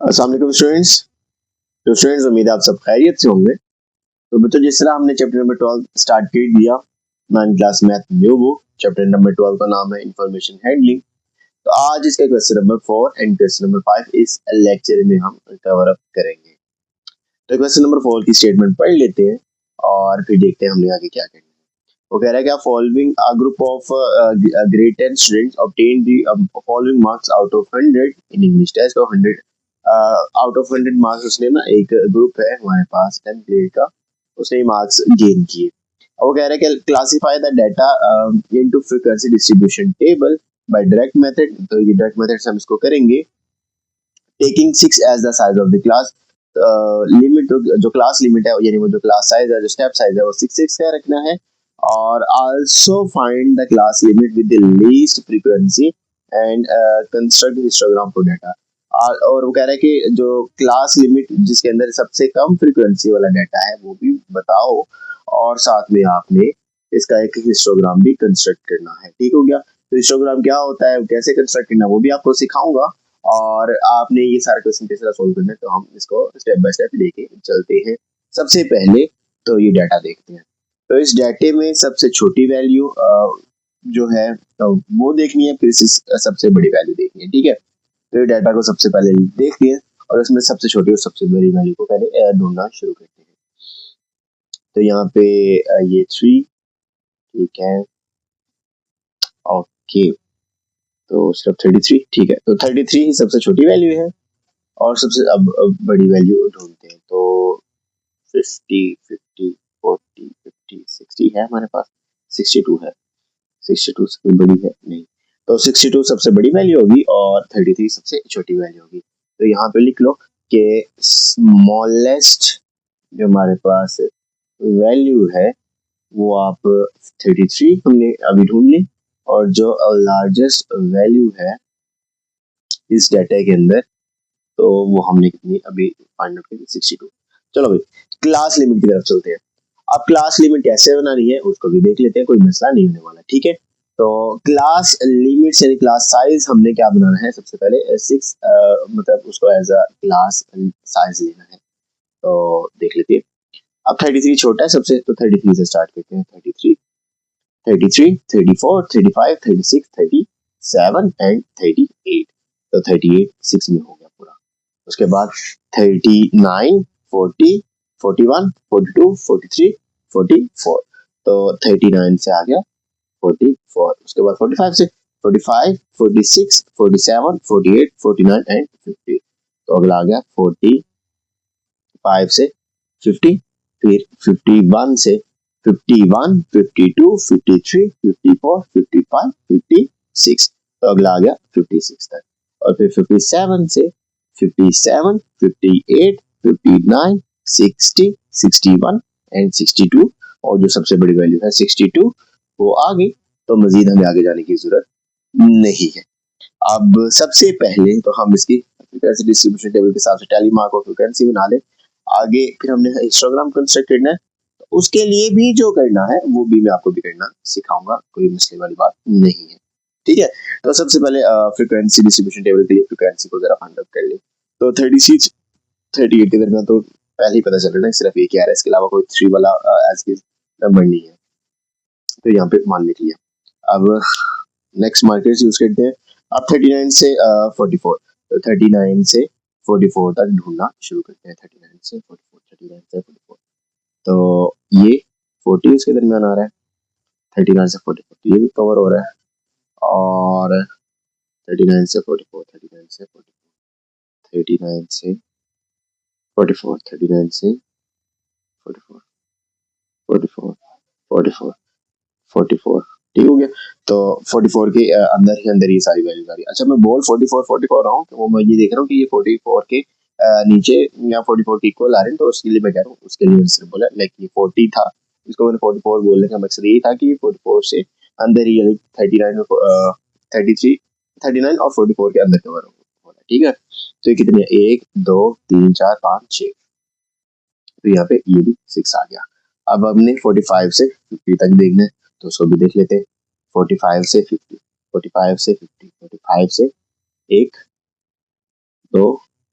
अस्सलाम वालेकुम स्टूडेंट्स। तो स्टूडेंट्स उम्मीद है आप सब खैरियत से होंगे। तो बच्चों जिस तरह हमने चैप्टर नंबर 12 स्टार्ट कर दिया 9 class math new book, chapter number 12 का नाम है इंफॉर्मेशन हैंडलिंग। तो आज इसका question number 4 and question number 5 इस लेक्चर में हम कवर अप करेंगे। तो क्वेश्चन नंबर 4 की स्टेटमेंट पढ़ लेते हैं और फिर देखते हैं हमने आगे क्या करना है। वो कह रहा है कि following a group of grade 10 students obtain the following marks out of 100 in English test. तो 100 आउट ऑफ 100 मार्क्स उसने ना, एक ग्रुप है हमारे पास 10 ग्रेड का, उसने मार्क्स गेन किए। वो कह रहा है कि classify the data into frequency distribution table by direct method. तो ये डायरेक्ट मेथड से हम इसको करेंगे। Taking 6 as the size of the class, limit जो क्लास लिमिट है यानी वो जो क्लास साइज है, जो स्टेप साइज है वो 6 का रखना है। और also find the class limit with the least frequency and construct histogram for data. और वो कह रहा है कि जो क्लास लिमिट जिसके अंदर सबसे कम फ्रीक्वेंसी वाला डाटा है वो भी बताओ, और साथ में आपने इसका एक हिस्टोग्राम भी कंस्ट्रक्ट करना है। ठीक हो गया। तो हिस्टोग्राम क्या होता है, कैसे कंस्ट्रक्ट करना, वो भी आपको सिखाऊंगा और आपने ये सारा क्वेश्चन किस तरह सोल्व करना है। तो हम इसको स्टेप बाय स्टेप लेके चलते हैं। सबसे पहले तो ये डाटा देखते हैं। तो इस डाटे में सबसे छोटी वैल्यू जो है तो वो देखनी है, फिर सबसे बड़ी वैल्यू देखनी है। ठीक है। तो ये डाटा को सबसे पहले देखते हैं और उसमें सबसे छोटी और सबसे बड़ी वैल्यू को पहले ढूंढना शुरू करते हैं। तो यहाँ पे ये 3, ठीक है, ओके। तो सिर्फ 33, ठीक है। तो 33 ही सबसे छोटी वैल्यू है और सबसे अब बड़ी वैल्यू ढूंढते हैं। तो 50, 50, 40, 50, 60 है हमारे पास, 62 है। 62 सबसे बड़ी है नहीं, तो 62 सबसे बड़ी वैल्यू होगी और 33 सबसे छोटी वैल्यू होगी। तो यहाँ पे लिख लो कि स्मॉलेस्ट जो हमारे पास वैल्यू है वो आप 33 हमने अभी ढूंढ ली, और जो लार्जेस्ट वैल्यू है इस डाटा के अंदर तो वो हमने कितनी अभी फाइंड आउट की, 62। चलो भाई क्लास लिमिट की तरफ चलते हैं। अब क्लास लिमिट कैसे बनानी है उसको भी देख लेते हैं, कोई मसला नहीं होने वाला। ठीक है। तो क्लास लिमिट यानी क्लास साइज हमने क्या बनाना है, सबसे पहले 6 मतलब उसको एज अ क्लास साइज लेना है। तो देख लेते हैं। अब 33 छोटा है सबसे, तो 33 से स्टार्ट करते हैं। 33, 33, 34, 35, 36, 37 एंड 38। तो 38 6 में हो गया पूरा। उसके बाद 39, 40, 41, 42, 43, 44। तो 39 से आ गया 44। उसके बाद 45 से 45, 46, 47, 48, 49 एंड 50। तो अगला आ गया 45 से 50, फिर 51 से 51, 52, 53, 54, 55, 56। तो अगला आ गया 56 तक। और फिर 57 से 57, 58, 59, 60, 61 एंड 62। और जो सबसे बड़ी वैल्यू है 62 वो आ गई। तो मजीद हमें आगे जाने की जरूरत नहीं है। अब सबसे पहले तो हम इसकी फ्रीक्वेंसी डिस्ट्रीब्यूशन टेबल के हिसाब से टैली मार्क और फ्रीक्वेंसी बना ले। आगे फिर हमने हिस्टोग्राम कंस्ट्रक्ट करना है, तो उसके लिए भी जो करना है वो भी मैं आपको भी करना सिखाऊंगा, कोई मसले वाली बात नहीं है। ठीक है। तो सबसे पहले फ्रीक्वेंसी डिस्ट्रीब्यूशन टेबल के लिए फ्रीक्वेंसी को जरा फाइंड आउट कर ले। तो 36, 38 के दरमियान तो पहले ही पता चल रहा है, सिर्फ एक ही आ रहा है, इसके अलावा कोई 3 वाला एज के नंबर नहीं है। तो यहाँ पे मान लिया। अब नेक्स्ट मार्कर्स यूज करते हैं। अब 39 से 44, तो 39 से 44 तक ढूंढना शुरू करते हैं। 39 से 44, 39 से 44। तो ये 40 इसके दरमियान आ रहा है। 39 से 44 तो ये भी कवर हो रहा है। और 39 से 44, 39 से 44, 39 से 44, 39 से 44, 44, 44, 44। ठीक हो गया। तो 44 के अंदर ही अंदर ये सारी वैल्यूज आ रही है। अच्छा मैं बोल 44 44 रहा हूँ, तो मैं ये देख रहा हूँ कि ये 44 के नीचे या 44 के इक्वल आ रहे हैं, तो उसके लिए मैं कह रहा हूँ, उसके लिए सिर्फ बोला लाइक ये 40 था, इसको मैंने 44 बोलने का मकसद ये था कि 44 से अंदर ही लाइक 39 और 33, 39 और 44 के अंदर कवर हो रहा है। ठीक है। तो ये कितने, 1 2 3 4 5 6। तो यहाँ पे ये भी 6 आ गया। अब हमने 45 से 50 तक देखना है, तो उसको भी देख लेते हैं। 45 से 50, 45 से 50, 45 से 1 2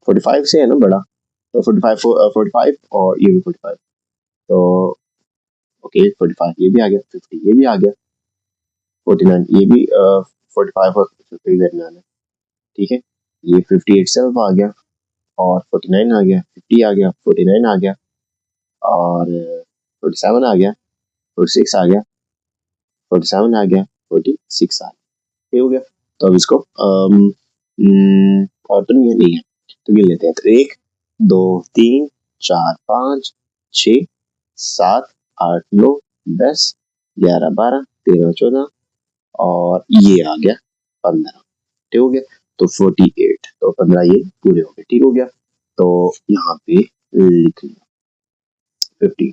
45 से है ना बड़ा, तो 45 और ये भी 45, तो ओके 45 ये भी आ गया, 50 ये भी आ गया, 49 ये भी 45 और 50 के दरमियान है, ठीक है। ये 50 itself आ गया और 49 आ गया, 50 आ गया, 49 आ गया और 47 आ गया, 46 आ गया, 47 आ गया, 46 आ गया, ये हो गया। तो अब इसको और तो नहीं है तो गिन लेते हैं। तो 1 2 3 4 5 6 7 8 9 10 11 12 13 14 और ये आ गया 15, ठीक हो गया। तो 48, तो 15 ये पूरे हो गए, ठीक हो गया। तो यहाँ पे लिख लिया 50।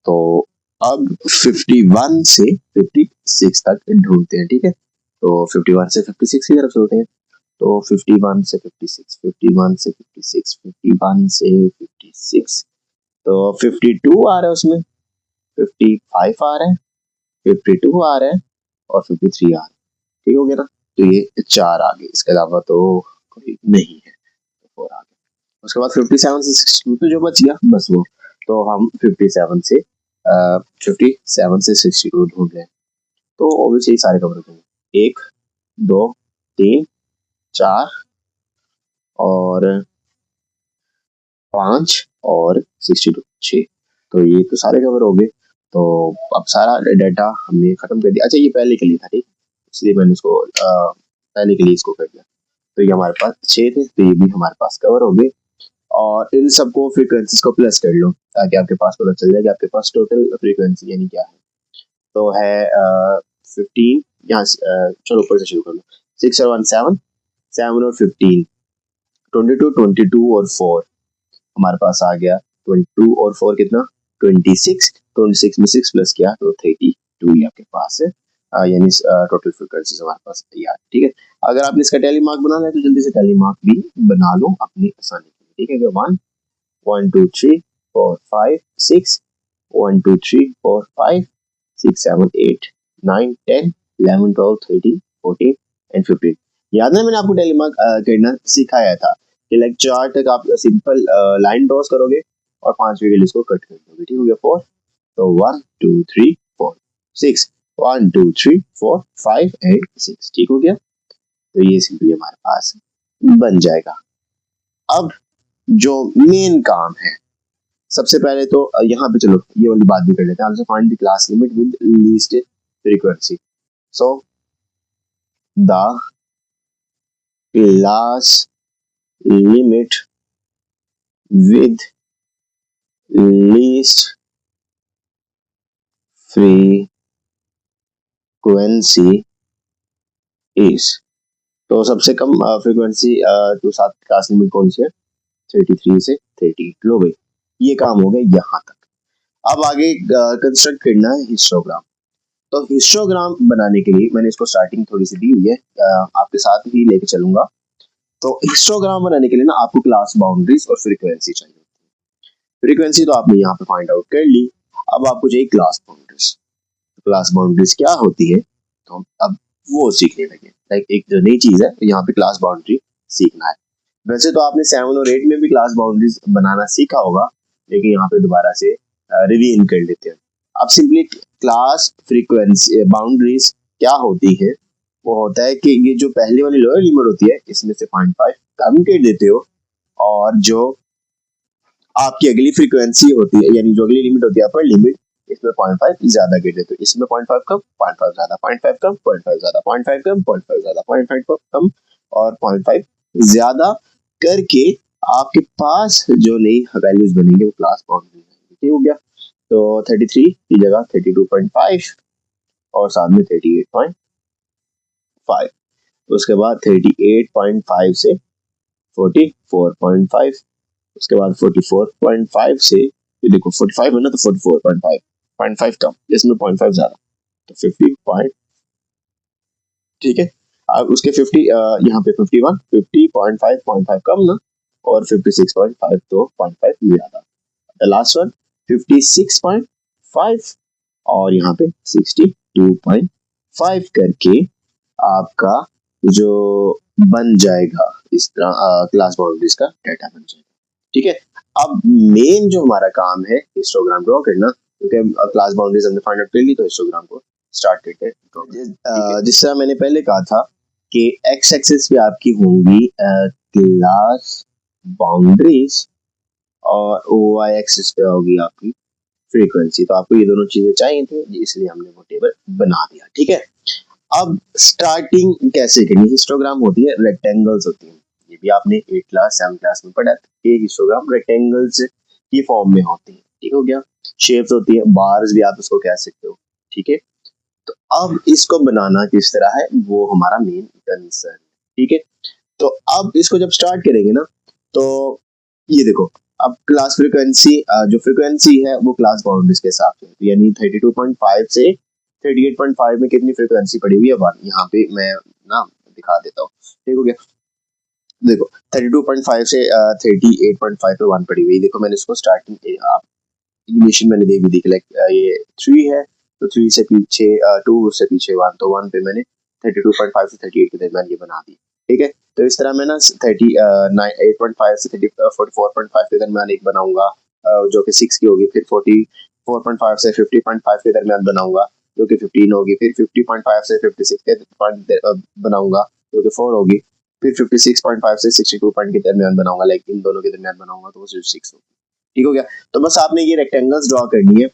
तो अब 51 से 56 तक ढूंढते हैं, ठीक है। तो 51 से 56 की तरफ चलते हैं। तो 51 से 56, 51 से 56, 51 से 56, तो 52 आ रहा है उसमें, 55 आ रहा है, 52 आ रहा है और 53 आ रहा है, ठीक हो गया ना। तो ये 4 आ गए, इसके अलावा तो कोई नहीं है, तो 4 आ गए। उसके बाद 57 से 62 तो जो बच गया बस वो, तो हम 57 से 62 ढूंढ रहे हैं। तो ऑब्वियसली सारे कवर हो जाएंगे, 1 2 3 4 और 5 और 62 6, तो ये तो सारे कवर हो गए। तो अब सारा डाटा हमने खत्म कर दिया। अच्छा ये पहले के लिए था, ठीक, इसलिए मैंने इसको पहले के लिए इसको कर दिया। तो ये हमारे पास 6 थे, तो ये भी हमारे पास कवर हो गए। और इन सबको फ्रीक्वेंसीज को प्लस कर लो ताकि आपके पास पता चल जाए कि आपके पास टोटल फ्रीक्वेंसी यानी क्या है। तो है 15, यहाँ चलो ऊपर से शुरू कर लो। 6 और 1 7, 7 और 15, 22, 22 और 4 हमारे पास आ गया। 22 और 4 कितना, 26, 26 में 6 प्लस किया तो 32 ही आपके पास है, यानी टोटल फ्रीक्वेंसी हमारे पास तैयार, ठीक है। अगर आपने इसका टैली मार्क बनाना है तो जल्दी से टैली मार्क भी बना लो अपनी आसानी के लिए, ठीक है। 1 1 2 3 4 5 6, 1 2 3 4 5 6 7 8 9 10 11 12 13 14 एंड 15। याद है मैंने आपको टैली मार्क करना सिखाया था कि लाइक 4 तक आप सिंपल लाइन ड्रॉस करोगे और 5वीं के लिए इसको कट कर दोगे, ठीक हो गया। 4, तो 1 2 3 4 6, 1 2 3 4 5 एंड 6, ठीक हो गया। तो ये सिंपली हमारे पास बन जाएगा। अब जो मेन काम है, सबसे पहले तो यहाँ पे चलो ये वाली बात भी कर लेते हैं। Answer find the class limit with least frequency. So the class limit with least frequency is, तो सबसे कम फ्रीक्वेंसी जो साथ क्लास लिमिट कौन सी है, 33 से 38। लो भाई ये काम हो गया यहाँ तक। अब आगे कंस्ट्रक्ट करना है हिस्टोग्राम। तो हिस्टोग्राम बनाने के लिए मैंने इसको स्टार्टिंग थोड़ी सी दी हुई है, आपके साथ ही लेके चलूंगा। तो हिस्टोग्राम बनाने के लिए ना आपको क्लास बाउंड्रीज और फ्रीक्वेंसी चाहिए। फ्रीक्वेंसी तो आपने यहाँ पे फाइंड आउट कर ली, अब आपको चाहिए क्लास बाउंड्रीज। क्लास बाउंड्रीज क्या होती है, तो अब वो सीखने लगे। लाइक एक जो नई चीज है यहाँ पे क्लास बाउंड्री सीखना है। वैसे तो आपने 7 और 8 में भी क्लास बाउंड्रीज बनाना सीखा होगा, लेकिन यहाँ पे दोबारा से रिवीन कर लेते हैं। अब सिंपली क्लास फ्रीक्वेंसी बाउंड्रीज क्या होती है, वो होता है कि ये जो पहले वाली लोअर लिमिट होती है इसमें से 0.5 कम कर देते हो, और जो आपकी अगली फ्रीक्वेंसी होती है यानी जो अगली लिमिट होती है अपर लिमिट, इसमें 0.5 ज्यादा कर देते हो। इसमें 0.5 कम, 0.5 ज्यादा, 0.5 कम, 0.5 ज्यादा, 0.5 कम, 0.5 ज्यादा, 0.5 कम और 0.5 ज्यादा करके आपके पास जो नई वैल्यूज बनेंगे वो क्लास बाउंड्री रहेंगी, ठीक हो गया। तो 33 की जगह 32.5 और साथ में 38.5, उसके बाद 38.5 से 44.5, उसके बाद 44.5 से, ये देखो 45 है ना, तो 44.5, 0.5 कम, इसमें 0.5 ज्यादा, तो 50 पॉइंट, ठीक है। अब उसके 50 यहाँ पे 51, 50.5, 0.5 कम ना, और 56.5 तो 0.5 ज्यादा। द लास्ट वन 56.5 और यहाँ पे 62.5 करके आपका जो बन जाएगा इस तरह, क्लास बाउंड्रीज का डाटा बन जाएगा। ठीक है, अब मेन जो हमारा काम है हिस्टोग्राम ड्रॉ करना, क्योंकि क्लास बाउंड्रीज हमने फाइंड आउट कर ली, तो हिस्टोग्राम को स्टार्ट करते हैं। जिस तरह मैंने पहले कहा था कि एक्स एक्सिस पे आपकी होंगी क्लास बाउंड्रीज और वाई एक्सिस पे होगी आपकी फ्रीक्वेंसी। तो आपको ये दोनों चीजें चाहिए थी, इसलिए हमने वो टेबल बना दिया। ठीक है, अब स्टार्टिंग कैसे करनी? हिस्टोग्राम होती है, रेक्टेंगल्स होती हैं, ये भी आपने 8 क्लास 7 क्लास में पढ़ा था। ये हिस्टोग्राम रेक्टेंगल्स की फॉर्म में होती है। ठीक हो गया, शेप्स होती है, बार्स भी आप इसको कह सकते हो। ठीक है, तो अब इसको बनाना किस तरह है वो हमारा मेन कंसर्न। ठीक है, तो अब इसको जब स्टार्ट करेंगे ना, तो ये देखो, अब क्लास फ्रीक्वेंसी, जो फ्रीक्वेंसी है वो क्लास बाउंड्रीज के हिसाब से, यानी 32.5 से 38.5 में कितनी फ्रीक्वेंसी पड़ी हुई है 1। यहाँ पे मैं ना दिखा देता हूँ। ठीक हो गया, देखो 32.5 से 38.5 पे 1 पड़ी हुई। देखो मैंने इसको स्टार्टिंग इनिशियल मैंने दे भी दी, लाइक ये 3 है तो 3 से पीछे 2 से पीछे 1, तो 1 पे मैंने 32.5 से 38 के दरमियान ये बना दी। ठीक है, तो इस तरह मैं ना 38.5 से 44.5 के दरमियान एक बनाऊंगा, जो कि 6 की होगी। फिर 44.5 से 50.5 के दरमियान बनाऊंगा, जो कि 15 होगी। फिर 50.5 से 56 के बनाऊंगा, जो कि 4 होगी। फिर 56.5 से 62 पॉइंट के दरमियान बनाऊंगा, लाइक इन दोनों के दरमियान बनाऊंगा, तो वो 6 होगी। ठीक हो गया, तो बस आपने ये रेक्टेंगल्स ड्रॉ करनी है।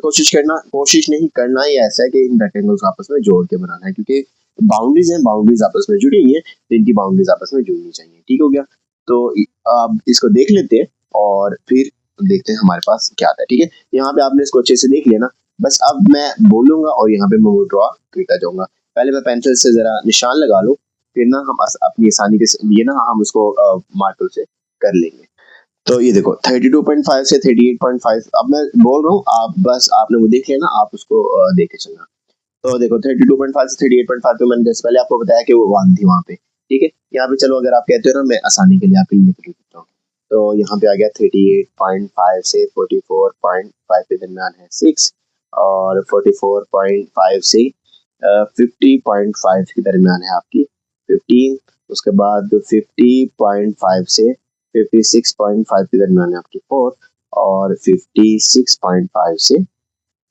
कोशिश नहीं करना ही ऐसा है कि इन रेक्टेंगल्स को आपस में जोड़ के बनाना है, क्योंकि बाउंड्रीज हैं, बाउंड्रीज आपस में जुड़ी हुई है, तो इनकी बाउंड्रीज आपस में जुड़नी चाहिए। ठीक हो गया, तो आप इसको देख लेते हैं और फिर देखते हैं हमारे पास क्या आता है। ठीक है, यहाँ पे आपने इसको अच्छे से देख लिया ना। बस अब मैं बोलूंगा और यहाँ पे मैं वो ड्रॉ करता जाऊंगा। पहले मैं पेंसिल से जरा निशान लगा लूं, फिर ना हम अपनी आसानी के लिए ना हम उसको मार्कर से कर लेंगे। तो ये देखो 32.5 से 38.5, अब मैं बोल रहा हूँ, आप बस आपने वो देख लेना, आप उसको देखे चलना। तो देखो 32.5 से 38.5 पे मैंने जैसे पहले आपको बताया कि वो 1 थी वहां पे। ठीक है, यहाँ पे चलो अगर आप कहते हो ना, मैं आसानी के लिए आपके लिए लिख देता हूँ। तो यहाँ पे आ गया 38.5 से 44.5 के दरमियान है 6, और 44.5 से 50.5 के दरमियान है आपकी 15। उसके बाद 50.5 से 56.5 के दरमियान है आपकी 4, और 56.5 से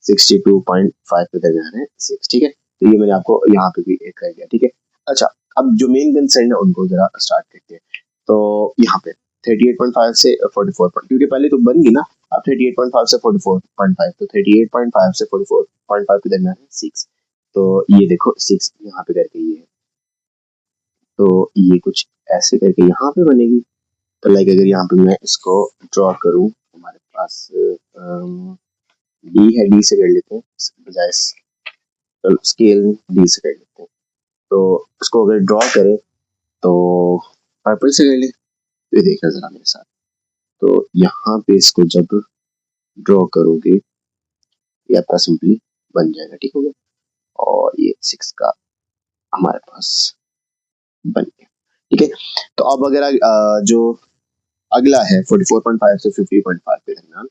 62.5 के दरमियान है 6। ठीक है, तो ये मैंने आपको यहाँ पे भी एक कर दिया। ठीक है, अच्छा, अब जो मेन कंसर्न है उनको जरा स्टार्ट करते हैं। तो यहाँ पे 38.5 से 44, क्योंकि पहले तो बन गई ना, अब 38.5 से 44.5, तो 38.5 से 44.5 के दरमियान है 6। तो ये देखो 6 यहाँ पे करके ये है, तो ये कुछ ऐसे करके यहाँ पे बनेगी। तो लाइक अगर यहाँ पे मैं इसको ड्रॉ करूँ, हमारे पास डी है, डी से कर लेते हैं बजाय, तो स्केल डी से कर लेते हैं। तो इसको अगर ड्रॉ करें तो पर्पल से कर ले, तो ये देखना जरा मेरे साथ। तो यहाँ पे इसको जब ड्रॉ करोगे ये आपका सिंपली बन जाएगा। ठीक हो गया, और ये 6 का हमारे पास बन गया। ठीक है, तो अब अगर जो अगला है 44.5 से 50.5 के दरमियान,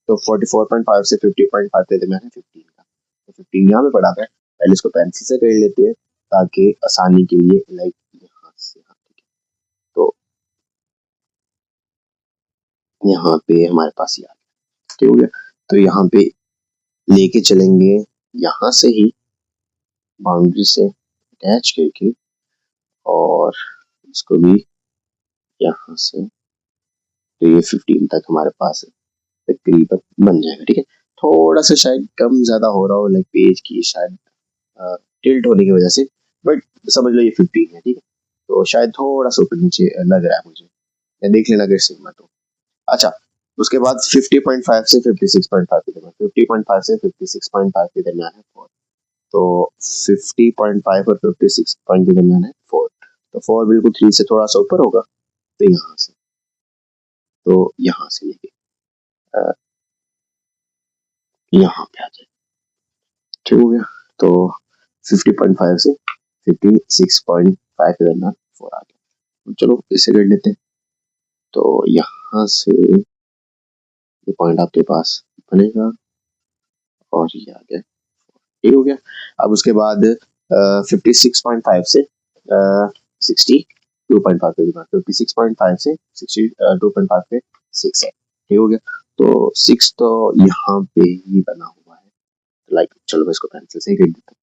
तो 44.5 से 50.5 के दरमियान है 15 का, तो 15 यहाँ पे पड़ा है। पहले इसको पेंसिल से कर लेते हैं ताकि आसानी के लिए, लाइक यहाँ से यहाँ, तो यहाँ पे हमारे पास ये आ गया। ठीक हो गया, तो यहाँ पे लेके चलेंगे यहाँ से ही बाउंड्री से अटैच करके, और इसको भी यहाँ से, तो ये 15 तक हमारे पास तकरीबन बन जाएगा। ठीक है, थोड़ा सा शायद कम ज्यादा हो रहा हो, लाइक पेज की शायद टिल्ट होने की वजह से, बट समझ लो ये 15 है। ठीक है, तो शायद थोड़ा सा ऊपर नीचे लग रहा है मुझे, या देख लेना अगर सही मत हो। अच्छा, उसके बाद 50.5 से 56.5 के दरमियान, 50.5 से 56.5 के दरमियान है 4, तो 50.5 और 56 पॉइंट के दरमियान है 4, तो 4 बिल्कुल 3 से थोड़ा सा ऊपर होगा, तो यहाँ से लेके यहाँ पे आ जाए। ठीक हो गया, तो 50.5 से 56.5 के दरमियान 4 आ गया। चलो इसे कर लेते हैं। तो यहाँ से ये पॉइंट आपके पास बनेगा, और ये आ गया। ठीक हो गया, अब उसके बाद 56.5 से 62.5 पे 56.5 से 62.5 पे 6 है, ठीक हो गया। तो 6 तो यहाँ पे ही बना हुआ है, लाइक चलो मैं इसको पेंसिल से ही लिख देता हूँ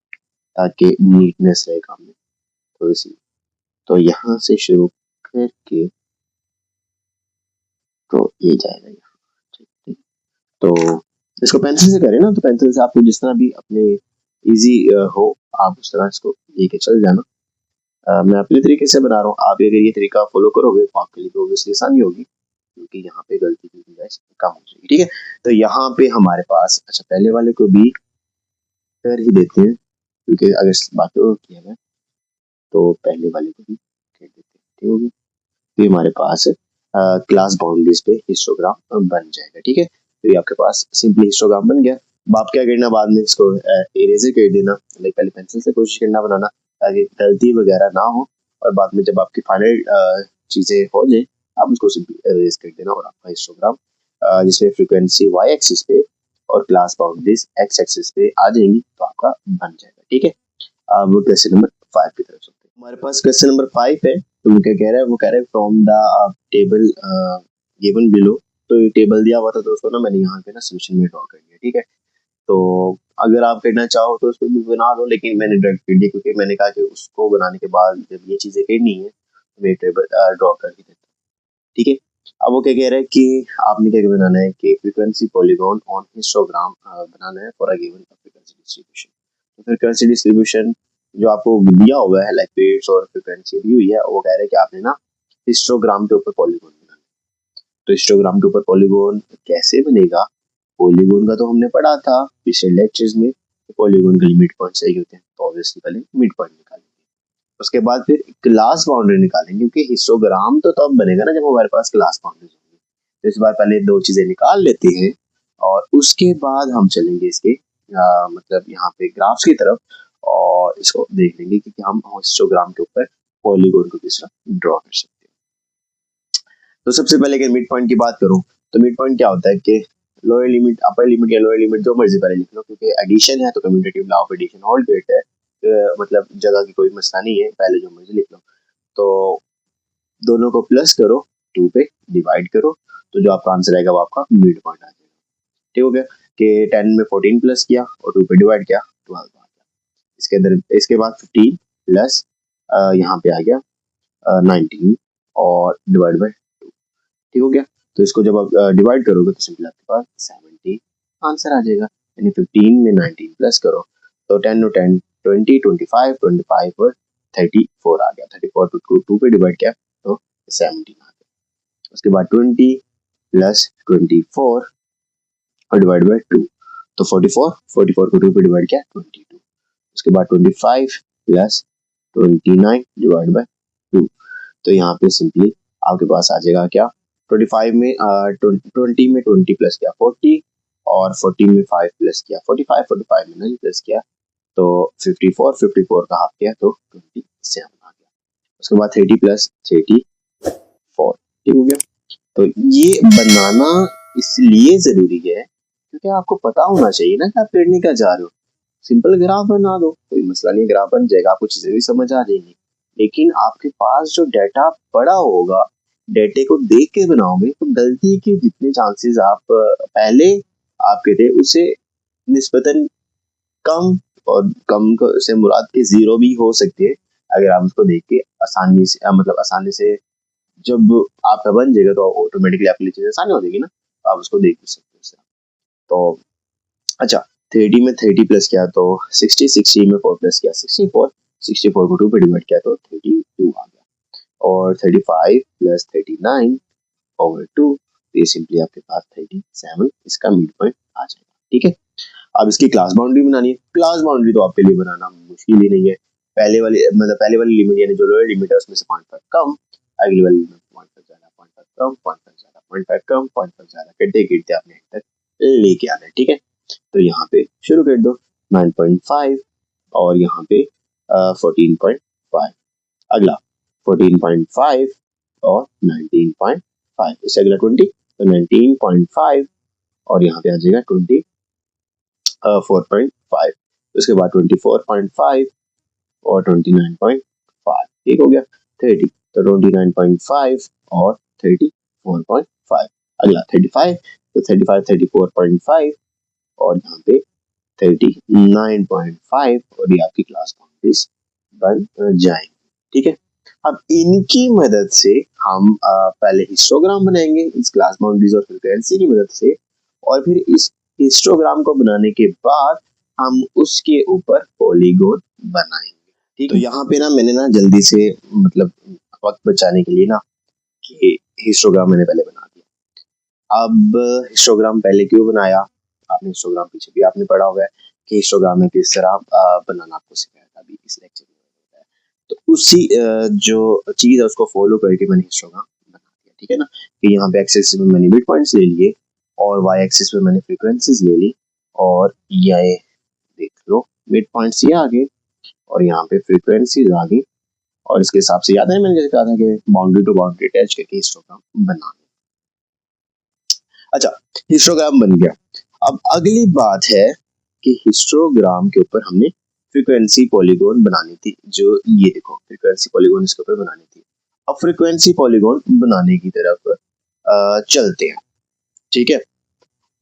ताकि नीटनेस रहे काम में थोड़ी सी। तो यहाँ से शुरू करके तो ये जाएगा यहाँ, ठीक है। तो इसको पेंसिल से करें ना, तो पेंसिल से आपको जिस तरह भी अपने इजी हो आप उस तरह इसको लेके चल जाना। मैं अपने तरीके से बना रहा हूँ, आप अगर ये तरीका फॉलो करोगे तो आपके लिए तो ऑब्वियसली आसानी होगी, क्योंकि यहाँ पे गलती की गुंजाइश कम हो जाएगी, ठीक है। तो यहाँ पे हमारे पास, अच्छा पहले वाले को भी कर ही देते हैं, क्योंकि अगर बाकी और किया है तो पहले वाले को भी कर देते हैं, ठीक होगी। तो हमारे पास क्लास बाउंड्रीज पे हिस्टोग्राम बन जाएगा, ठीक है। तो ये आपके पास सिंपली हिस्टोग्राम बन गया। अब आप क्या करना, बाद में इसको इरेजर कर देना, लाइक पहले पेंसिल से कोशिश करना बनाना ताकि गलती वगैरह ना हो, और बाद में जब आपकी फाइनल चीजें हो जाए आप उसको सिंपली इरेज कर देना, और आपका हिस्टोग्राम जिसमें फ्रीक्वेंसी वाई एक्सिस पे और क्लास बाउंड्रीज एक्स एक्सिस पे आ जाएंगी तो आपका बन जाएगा, ठीक है। अब क्वेश्चन नंबर 5 की तरफ चलते हैं। हमारे पास क्वेश्चन नंबर 5 है, तो वो क्या कह रहा है, वो कह रहा है from the table given below. तो ये टेबल दिया हुआ था दोस्तों ना, मैंने यहाँ पे ना सोल्यूशन में ड्रॉ कर दिया, ठीक है। तो अगर आप करना चाहो तो उसको भी बना दो, लेकिन मैंने ड्रॉ कर दिया क्योंकि मैंने कहा कि उसको बनाने के बाद जब ये चीजें करनी है तो मैं टेबल ड्रॉ कर ही देता हूँ, ठीक है। अब वो क्या कह रहा है कि आपने क्या बनाना है कि फ्रीक्वेंसी पॉलीगॉन ऑन हिस्टोग्राम बनाना है for a given frequency distribution. तो फ्रीक्वेंसी डिस्ट्रीब्यूशन जो आपको दिया हुआ है, लाइक वेट्स और फ्रीक्वेंसी दी हुई है, वो कह रहा है कि आपने ना हिस्टोग्राम के ऊपर पॉलीगॉन बनाना है। तो हिस्टोग्राम के ऊपर पॉलीगॉन कैसे बनेगा, पॉलीगॉन का तो हमने पढ़ा था पिछले लेक्चर्स में, पॉलीगॉन के लिए मिड पॉइंट चाहिए होते हैं, तो ऑब्वियसली पहले मिड पॉइंट निकालेंगे, उसके बाद फिर क्लास बाउंड्री निकालेंगे, क्योंकि हिस्टोग्राम तो तब बनेगा ना जब हमारे पास क्लास बाउंड्री होगी। तो इस बार पहले दो चीजें निकाल लेते हैं, और उसके बाद हम चलेंगे इसके मतलब यहाँ पे ग्राफ्स की तरफ, और इसको देख लेंगे कि हम हिस्टोग्राम के ऊपर पॉलीगॉन को किस तरह ड्रॉ कर सकते हैं। तो सबसे पहले अगर मिड पॉइंट की बात करूं, तो मिड पॉइंट क्या होता है कि लोअर लिमिट, अपर लिमिट या लोअर लिमिट जो मर्जी पहले लिख लो, क्योंकि एडिशन है तो commutative law of addition hold करता है, मतलब जगह की कोई मसला नहीं है, पहले जो मर्जी लिख लो। तो दोनों को प्लस करो, 2 पे डिवाइड करो, तो जो आपका आंसर आएगा वो आपका मिड पॉइंट आ जाएगा, ठीक हो गया। कि 10 में 14 प्लस किया और 2 पे डिवाइड किया, 12 आ गया। इसके अंदर इसके बाद 15 प्लस यहाँ पे आ गया 19 और डिवाइड बाय 2, ठीक हो गया। तो इसको जब आप डिवाइड करोगे तो सिंपल आपके पास 70 आंसर आ जाएगा, यानी 15 में 19 प्लस करो तो 10 और 10 20 25 25 और 34 आ गया, 34 को 2 पे डिवाइड किया तो 17 आ गया। उसके बाद 20 प्लस 24 और डिवाइड बाय 2, तो 44 को 2 पे डिवाइड किया 22। उसके बाद 25 प्लस 29 डिवाइड बाय 2, तो यहाँ पे सिंपली आपके पास आ जाएगा क्या, 25 में 20 में 20 प्लस किया 40, और 40 में 5 प्लस किया 45, 45 में 9 प्लस किया तो 54, 54 का हाफ किया तो 27 आ गया। उसके बाद 30 प्लस 34, ठीक हो गया। तो ये बनाना इसलिए जरूरी है क्योंकि आपको पता होना चाहिए ना कि आप करने क्या जा रहे हो। सिंपल ग्राफ बना दो, कोई मसला नहीं, ग्राफ बन जाएगा, आपको चीजें भी समझ आ जाएंगी। लेकिन आपके पास जो डाटा पड़ा होगा, डाटे को देख के बनाओगे तो गलती के जितने चांसेस आप पहले आपके थे उससे निस्बतन कम, और कम से मुराद के जीरो भी हो सकते हैं, अगर आप उसको देख के आसानी से मतलब आसानी से जब आपका बन जाएगा तो ऑटोमेटिकली आपके लिए चीजें आसानी हो जाएगी ना, तो आप उसको देख भी सकते हो। तो अच्छा 30 में 30 प्लस किया तो 60, 60 में 4 प्लस किया 64, 64 को 2 पे डिवाइड किया तो 32 आ गया, और 35 प्लस 39 ओवर 2, ये सिंपली आपके पास 37 इसका मिड पॉइंट आ जाएगा, ठीक है। अब इसकी क्लास बाउंड्री बनानी है। क्लास बाउंड्री तो आपके लिए बनाना मुश्किल ही नहीं है, पहले वाली लिमिट यानी जो लोअर लिमिट है उसमें से 0.5 कम, अगली वाली लिमिट 0.5 ज्यादा 0.5 कम 0.5 ज्यादा 0.5 कम 0.5 ज्यादा करते गिरते आपने तक लेके आना है, ठीक है। तो यहाँ पे शुरू कर दो 9.5 और यहाँ पे 14.5, अगला 14.5 और 19.5, इससे अगला 20 तो 19.5 और यहाँ पे आ जाएगा 4.5, उसके बाद 24.5 और 29.5, ठीक हो गया। 30, तो 29.5 और 34.5। अगला 35, तो 35 34.5 और यहाँ पे 39.5 और ये आपकी क्लास बाउंड्रीज बन जाएंगे। ठीक है, अब इनकी मदद से हम पहले हिस्टोग्राम बनाएंगे इस क्लास बाउंड्रीज और फ्रीक्वेंसी की मदद से, और फिर इस हिस्टोग्राम को बनाने के बाद हम उसके ऊपर पॉलीगॉन बनाएंगे। ठीक, तो यहाँ पे ना मैंने ना जल्दी से मतलब वक्त बचाने के लिए ना कि हिस्टोग्राम मैंने पहले बना दिया। अब हिस्टोग्राम पहले क्यों बनाया, आपने हिस्टोग्राम पीछे भी आपने पढ़ा होगा कि हिस्टोग्राम में किस तरह बनाना आपको सिखाया था अभी इस लेक्चर में। तो उसी जो चीज है उसको फॉलो करके मैंने हिस्टोग्राम बना दिया। ठीक है ना, कि यहाँ पे एक्स एक्सिस में मैंने मिड पॉइंट्स ले लिए और वाई एक्सिस में मैंने फ्रीक्वेंसीज ले ली, और ये देख लो मिड पॉइंट्स ये आ गए और यहाँ पे फ्रीक्वेंसीज आ गई, और इसके हिसाब से याद है मैंने जैसे कहा था कि बाउंड्री टू बाउंड्री अटैच करके हिस्टोग्राम बना। अच्छा, हिस्टोग्राम बन गया। अब अगली बात है कि हिस्टोग्राम के ऊपर हमने फ्रीक्वेंसी पॉलीगॉन बनानी थी, जो ये देखो फ्रीक्वेंसी पॉलीगॉन इसके ऊपर बनानी थी। अब फ्रीक्वेंसी पॉलीगॉन बनाने की तरफ चलते हैं। ठीक है,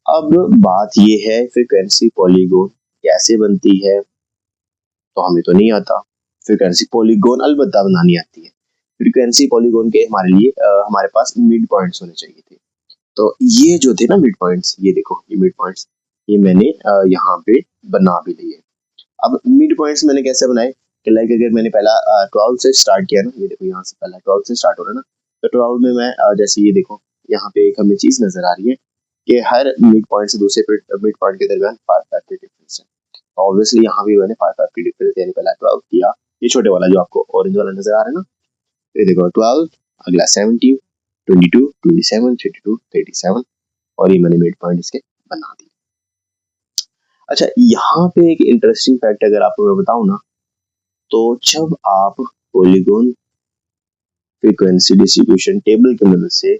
अब बात ये है फ्रीक्वेंसी पॉलीगॉन कैसे बनती है, तो हमें तो नहीं आता। फ्रीक्वेंसी पॉलीगॉन अलबत्ता बनानी आती है। फ्रीक्वेंसी पॉलीगॉन के हमारे लिए हमारे पास मिड पॉइंट्स होने चाहिए थे। तो ये जो थे ना मिड पॉइंट्स, ये देखो ये मिड पॉइंट्स, ये मैंने यहाँ पे बना भी लिए। अब मिड पॉइंट्स मैंने कैसे बनाए कि लाइक अगर मैंने पहला 12 से स्टार्ट किया ना, ये देखो यहाँ से पहला 12 से स्टार्ट हो रहा है ना, तो 12 में मैं जैसे ये देखो यहाँ पे एक हमें चीज नजर आ रही है कि हर मिड पॉइंट से दूसरे मिड पॉइंट के दरमियान 5 की डिफरेंस है। ऑब्वियसली यहाँ भी मैंने 5 की डिफरेंस यानी पहला 12 किया, ये छोटे वाला जो आपको ऑरेंज वाला नजर आ रहा है ना, ये देखो 12, अगला 17, 22, 27, 32, 37, और ये मैंने मिड पॉइंट इसके बना दिए। अच्छा, यहाँ पे एक इंटरेस्टिंग फैक्ट अगर आपको मैं बताऊं ना, तो जब आप पॉलीगॉन फ्रीक्वेंसी डिस्ट्रीब्यूशन टेबल की मदद से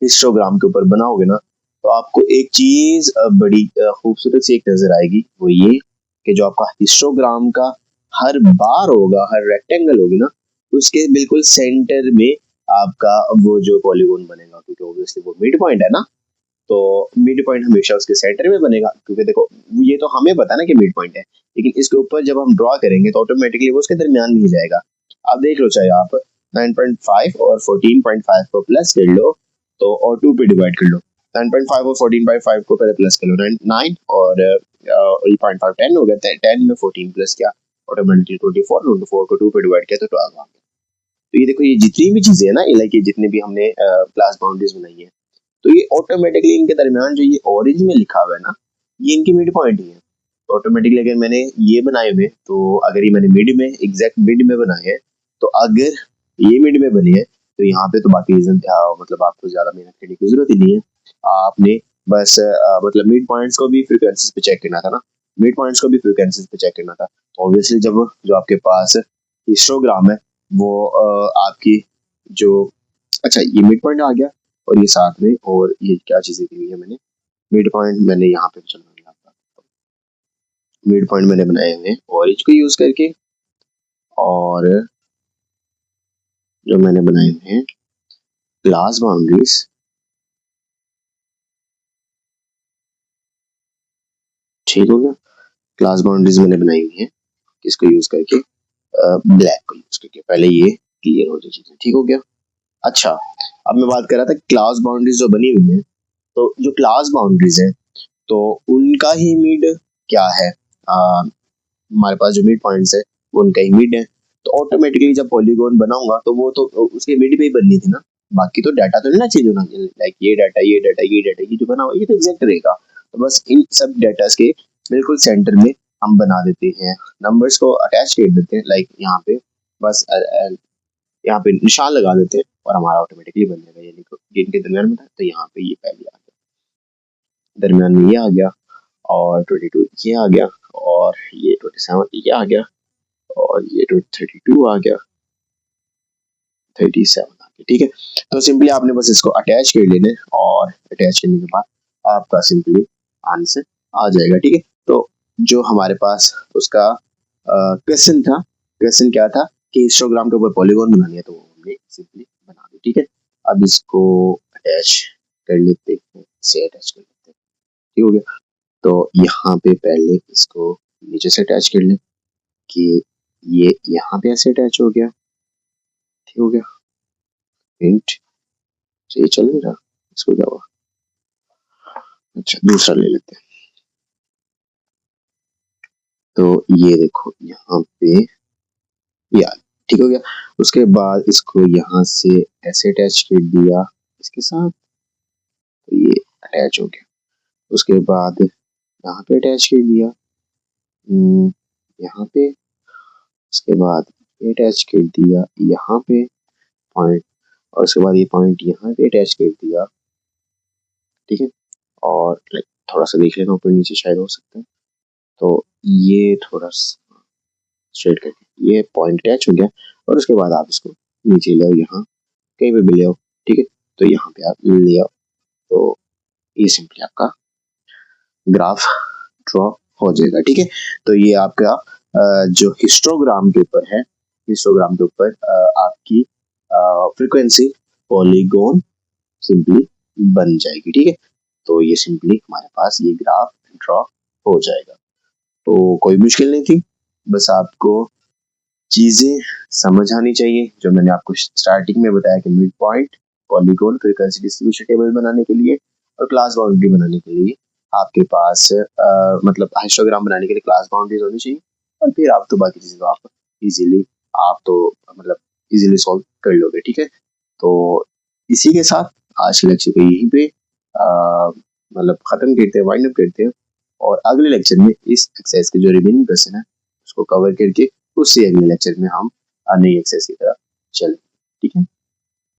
हिस्टोग्राम के ऊपर बनाओगे ना, तो आपको एक चीज बड़ी खूबसूरत सी एक नजर आएगी, वो ये कि जो आपका हिस्टोग्राम का हर बार होगा, हर रेक्टेंगल होगी ना, उसके बिल्कुल सेंटर में आपका वो जो पॉलीगॉन बनेगा, क्योंकि ऑब्वियसली वो मिड पॉइंट है ना, तो मिड पॉइंट हमेशा उसके सेंटर में बनेगा। क्योंकि देखो ये तो हमें पता ना कि मिड पॉइंट है, लेकिन इसके ऊपर जब हम ड्रॉ करेंगे तो ऑटोमेटिकली वो उसके दरमियान में ही जाएगा। आप देख लो, चाहे आप 9.5 और 14.5 को प्लस कर लो तो और 2 पे डिवाइड कर लो, 9.5 और 14.5 को पहले प्लस कर लो, 9 और 8.5 10 हो गया, 10 में 14 प्लस किया ऑटोमेटिकली 24, 24 को 2 पे डिवाइड किया तो 12 आ गया। तो ये देखो ये जितनी भी चीजें है ना, लाइक ये जितने भी हमने क्लास बाउंड्रीज बनाई है, तो ये ऑटोमेटिकली इनके दरमियान जो ये ऑरेंज में लिखा हुआ है ना, ये इनकी मिड पॉइंट ही है। तो ऑटोमेटिकली अगर मैंने ये बनाए हुए, तो अगर ये मैंने मिड में एग्जैक्ट मिड में बनाए हैं, तो अगर ये मिड में बने हैं तो यहाँ पे तो बाकी रीजन मतलब आपको ज्यादा मेहनत करने की जरूरत ही नहीं है। आपने बस मतलब मिड पॉइंट्स को भी फ्रीक्वेंसीज पे चेक करना था ना, मिड पॉइंट्स को भी फ्रीक्वेंसीज पे चेक करना था। तो ऑब्वियसली जब जो आपके पास हिस्टोग्राम है वो आपकी जो, अच्छा ये मिड पॉइंट आ गया, और ये साथ में और ये क्या चीजें दी हुई है मैंने, मिड पॉइंट मैंने यहाँ पे चलना मिड पॉइंट मैंने बनाए हुए ऑरेंज को यूज करके, और जो मैंने बनाए हुए हैं क्लास बाउंड्रीज, ठीक हो गया, क्लास बाउंड्रीज मैंने बनाई हुई है किसको यूज करके, ब्लैक को यूज करके। पहले ये क्लियर हो जाए चीजें, ठीक हो गया। अच्छा, अब मैं बात कर रहा था क्लास बाउंड्रीज जो बनी हुई है, तो जो क्लास बाउंड्रीज है तो उनका ही मिड क्या है, हमारे पास जो मिड पॉइंट्स है वो उनका ही मिड है। तो ऑटोमेटिकली जब पॉलीगॉन बनाऊंगा तो वो तो उसके मिड पे ही बननी थी ना, बाकी तो डाटा तो नहीं ना चेंज होना, लाइक ये डाटा ये डाटा ये डाटा ये जो बना हुआ ये तो एग्जैक्ट रहेगा। तो बस इन सब डाटा के बिल्कुल सेंटर में हम बना देते हैं, नंबर्स को अटैच कर देते हैं, लाइक यहाँ पे बस यहाँ पे निशान लगा देते हैं और हमारा ऑटोमेटिकली बन जाएगा। ये देखो जिनके दरमियान में था तो यहाँ पे ये पहले आ गया, दरमियान में ये आ गया, और 22 ये आ गया, और ये 27 ये आ गया, और ये 32 आ गया, 37 आ गया। ठीक है, तो सिंपली आपने बस इसको अटैच कर लेना है, और अटैच करने के बाद आपका सिंपली आंसर आ जाएगा। ठीक है, तो जो हमारे पास उसका क्वेश्चन था, क्वेश्चन क्या था कि हिस्टोग्राम के ऊपर पॉलीगॉन बनानी है, तो हमने सिंपली बना दो। ठीक है, अब इसको अटैच कर लेते हैं, इसे अटैच कर लेते हैं। ठीक हो गया। तो यहाँ पे पहले इसको नीचे से अटैच कर लें कि ये यहाँ पे ऐसे अटैच हो गया। ठीक हो गया। हिंट ये चल नहीं रहा, इसको क्या हुआ? अच्छा, दूसरा ले लेते हैं। तो ये देखो यहाँ पे यार, ठीक हो गया। उसके बाद इसको यहाँ से ऐसे अटैच कर दिया इसके साथ, तो ये अटैच हो गया। उसके बाद यहाँ पे अटैच कर दिया, यहाँ पे। उसके बाद ये अटैच कर दिया यहाँ पे पॉइंट, और उसके बाद ये पॉइंट यहाँ पे अटैच कर दिया। ठीक है, और लाइक थोड़ा सा देख लेना ऊपर नीचे शायद हो सकता है, तो ये थोड़ा स्ट्रेट करके ये पॉइंट अटैच हो गया। और उसके बाद आप इसको नीचे ले आओ, यहाँ कहीं पे भी ले आओ। ठीक है, तो यहाँ पे आप ले आओ, तो ये सिंपली आपका ग्राफ ड्रॉ हो जाएगा। ठीक है, तो ये आपका जो हिस्टोग्राम के ऊपर है, हिस्टोग्राम के ऊपर आपकी फ्रीक्वेंसी पॉलीगॉन सिंपली बन जाएगी। ठीक है, तो ये सिंपली हमारे पास ये ग्राफ ड्रॉ हो जाएगा। तो कोई मुश्किल नहीं थी, बस आपको चीजें समझ आनी चाहिए जो मैंने आपको स्टार्टिंग में बताया कि mid point, polygon, frequency distribution table बनाने के लिए और क्लास बाउंड्री बनाने के लिए आपके पास मतलब हिस्टोग्राम बनाने के लिए क्लास बाउंड्रीज होनी चाहिए। और फिर आप तो बाकी चीजें आप इजीली आप तो मतलब इजीली सॉल्व कर लोगे। ठीक है, तो इसी के साथ आज के लेक्चर को यहीं पे मतलब खत्म करते हैं, वाइंड अप करते हैं। और अगले लेक्चर में इस एक्सरसाइज के जो रिमेनिंग क्वेश्चन है उसको कवर करके उससे अगले लेक्चर में हम नई एक्सरसाइज की तरफ चलें। ठीक है।